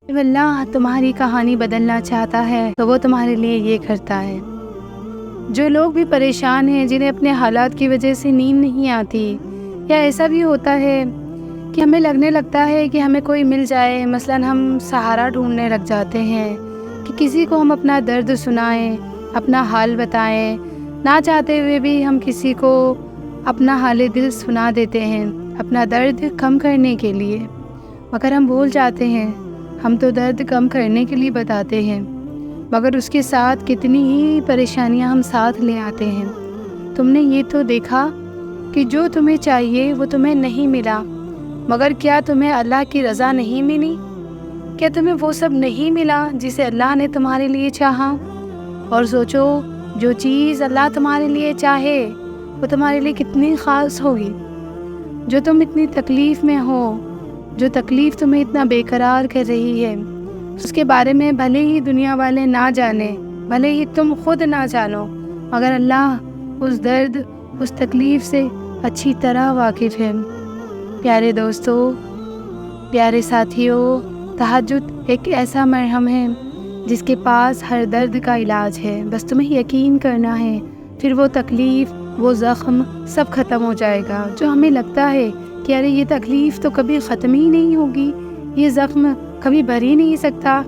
جب اللہ تمہاری کہانی بدلنا چاہتا ہے تو وہ تمہارے لیے یہ کرتا ہے۔ جو لوگ بھی پریشان ہیں، جنہیں اپنے حالات کی وجہ سے نیند نہیں آتی، یا ایسا بھی ہوتا ہے کہ ہمیں لگنے لگتا ہے کہ ہمیں کوئی مل جائے، مثلاً ہم سہارا ڈھونڈنے لگ جاتے ہیں کہ کسی کو ہم اپنا درد سنائیں، اپنا حال بتائیں، نہ چاہتے ہوئے بھی ہم کسی کو اپنا حال دل سنا دیتے ہیں اپنا درد کم کرنے کے لیے، مگر ہم بھول جاتے ہیں ہم تو درد کم کرنے کے لیے بتاتے ہیں، مگر اس کے ساتھ کتنی ہی پریشانیاں ہم ساتھ لے آتے ہیں۔ تم نے یہ تو دیکھا کہ جو تمہیں چاہیے وہ تمہیں نہیں ملا، مگر کیا تمہیں اللہ کی رضا نہیں ملی؟ کیا تمہیں وہ سب نہیں ملا جسے اللہ نے تمہارے لیے چاہا؟ اور سوچو، جو چیز اللہ تمہارے لیے چاہے وہ تمہارے لیے کتنی خاص ہوگی۔ جو تم اتنی تکلیف میں ہو، جو تکلیف تمہیں اتنا بے قرار کر رہی ہے، اس کے بارے میں بھلے ہی دنیا والے نہ جانیں، بھلے ہی تم خود نہ جانو، مگر اللہ اس درد، اس تکلیف سے اچھی طرح واقف ہے۔ پیارے دوستو، پیارے ساتھیوں، تہجد ایک ایسا مرہم ہے جس کے پاس ہر درد کا علاج ہے۔ بس تمہیں یقین کرنا ہے، پھر وہ تکلیف، وہ زخم سب ختم ہو جائے گا۔ جو ہمیں لگتا ہے کہ ارے یہ تکلیف تو کبھی ختم ہی نہیں ہوگی، یہ زخم کبھی بھر ہی نہیں سکتا،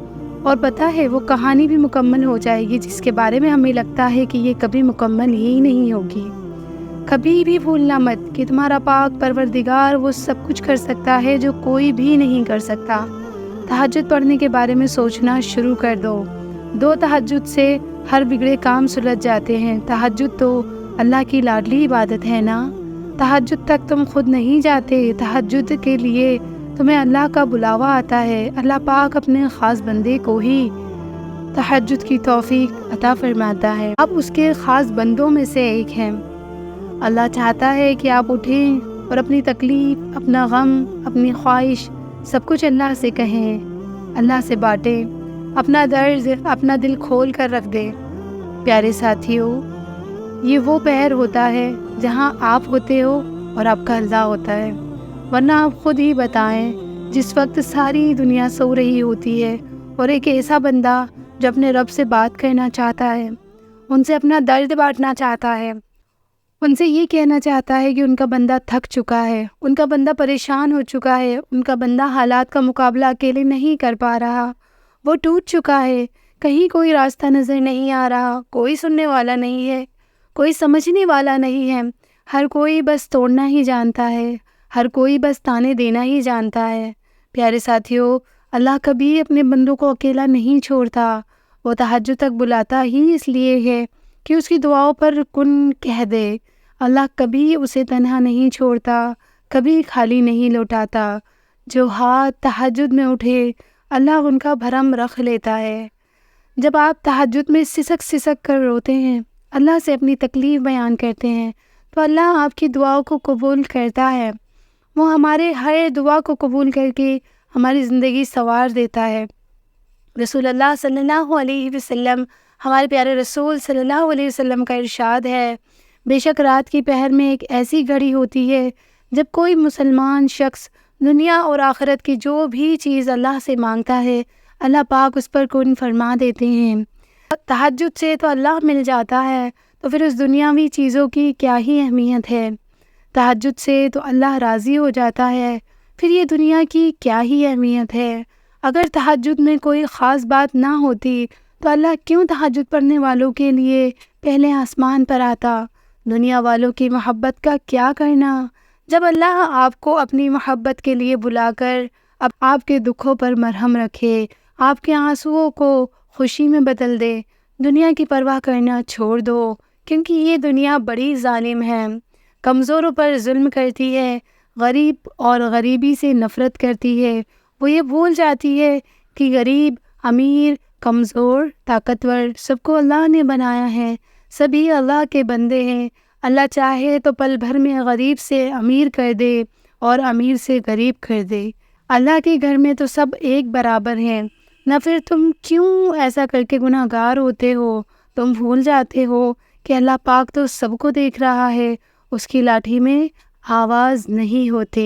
اور پتہ ہے وہ کہانی بھی مکمل ہو جائے گی جس کے بارے میں ہمیں لگتا ہے کہ یہ کبھی مکمل ہی نہیں ہوگی۔ کبھی بھی بھولنا مت کہ تمہارا پاک پروردگار وہ سب کچھ کر سکتا ہے جو کوئی بھی نہیں کر سکتا۔ تہجد پڑھنے کے بارے میں سوچنا شروع کر دو۔ 2 تہجد سے ہر بگڑے کام سلجھ جاتے ہیں۔ تہجد تو اللہ کی لاڈلی عبادت ہے نا۔ تہجد تک تم خود نہیں جاتے، تہجد کے لیے تمہیں اللہ کا بلاوا آتا ہے۔ اللہ پاک اپنے خاص بندے کو ہی تہجد کی توفیق عطا فرماتا ہے۔ آپ اس کے خاص بندوں میں سے ایک ہیں۔ اللہ چاہتا ہے کہ آپ اٹھیں اور اپنی تکلیف، اپنا غم، اپنی خواہش سب کچھ اللہ سے کہیں، اللہ سے بانٹیں، اپنا درد، اپنا دل کھول کر رکھ دیں۔ پیارے ساتھیوں، یہ وہ پہر ہوتا ہے جہاں آپ ہوتے ہو اور آپ کا اللہ ہوتا ہے، ورنہ آپ خود ہی بتائیں، جس وقت ساری دنیا سو رہی ہوتی ہے اور ایک ایسا بندہ جو اپنے رب سے بات کرنا چاہتا ہے، ان سے اپنا درد بانٹنا چاہتا ہے، ان سے یہ کہنا چاہتا ہے کہ ان کا بندہ تھک چکا ہے، ان کا بندہ پریشان ہو چکا ہے، ان کا بندہ حالات کا مقابلہ اکیلے نہیں کر پا رہا، وہ ٹوٹ چکا ہے، کہیں کوئی راستہ نظر نہیں آ رہا، کوئی سننے والا نہیں ہے، کوئی سمجھنے والا نہیں ہے، ہر کوئی بس توڑنا ہی جانتا ہے، ہر کوئی بس تانے دینا ہی جانتا ہے۔ پیارے ساتھیوں، اللہ کبھی اپنے بندوں کو اکیلا نہیں چھوڑتا، وہ تہجد تک بلاتا ہی اس لیے ہے کہ اس کی دعاؤں پر کن کہہ دے۔ اللہ کبھی اسے تنہا نہیں چھوڑتا، کبھی خالی نہیں لوٹاتا۔ جو ہاتھ تہجد میں اٹھے، اللہ ان کا بھرم رکھ لیتا ہے۔ جب آپ تہجد میں سسک سسک کر روتے ہیں، اللہ سے اپنی تکلیف بیان کرتے ہیں، تو اللہ آپ کی دعاؤں کو قبول کرتا ہے۔ وہ ہمارے ہر دعا کو قبول کر کے ہماری زندگی سنوار دیتا ہے۔ رسول اللہ صلی اللہ علیہ وسلم، ہمارے پیارے رسول صلی اللہ علیہ وسلم کا ارشاد ہے، بے شک رات کی پہر میں ایک ایسی گھڑی ہوتی ہے جب کوئی مسلمان شخص دنیا اور آخرت کی جو بھی چیز اللہ سے مانگتا ہے، اللہ پاک اس پر کن فرما دیتے ہیں۔ تہجد سے تو اللہ مل جاتا ہے، تو پھر اس دنیاوی چیزوں کی کیا ہی اہمیت ہے۔ تہجد سے تو اللہ راضی ہو جاتا ہے، پھر یہ دنیا کی کیا ہی اہمیت ہے۔ اگر تہجد میں کوئی خاص بات نہ ہوتی تو اللہ کیوں تہجد پڑھنے والوں کے لیے پہلے آسمان پر آتا؟ دنیا والوں کی محبت کا کیا کرنا؟ جب اللہ آپ کو اپنی محبت کے لیے بلا کر اب آپ کے دکھوں پر مرہم رکھے، آپ کے آنسوؤں کو خوشی میں بدل دے، دنیا کی پرواہ کرنا چھوڑ دو، کیونکہ یہ دنیا بڑی ظالم ہے، کمزوروں پر ظلم کرتی ہے، غریب اور غریبی سے نفرت کرتی ہے۔ وہ یہ بھول جاتی ہے کہ غریب، امیر، کمزور، طاقتور سب کو اللہ نے بنایا ہے، سبھی اللہ کے بندے ہیں۔ اللہ چاہے تو پل بھر میں غریب سے امیر کر دے اور امیر سے غریب کر دے۔ اللہ کے گھر میں تو سب ایک برابر ہیں، نہ پھر تم کیوں ایسا کر کے گناہ گار ہوتے ہو؟ تم بھول جاتے ہو کہ اللہ پاک تو سب کو دیکھ رہا ہے، اس کی لاٹھی میں آواز نہیں ہوتے۔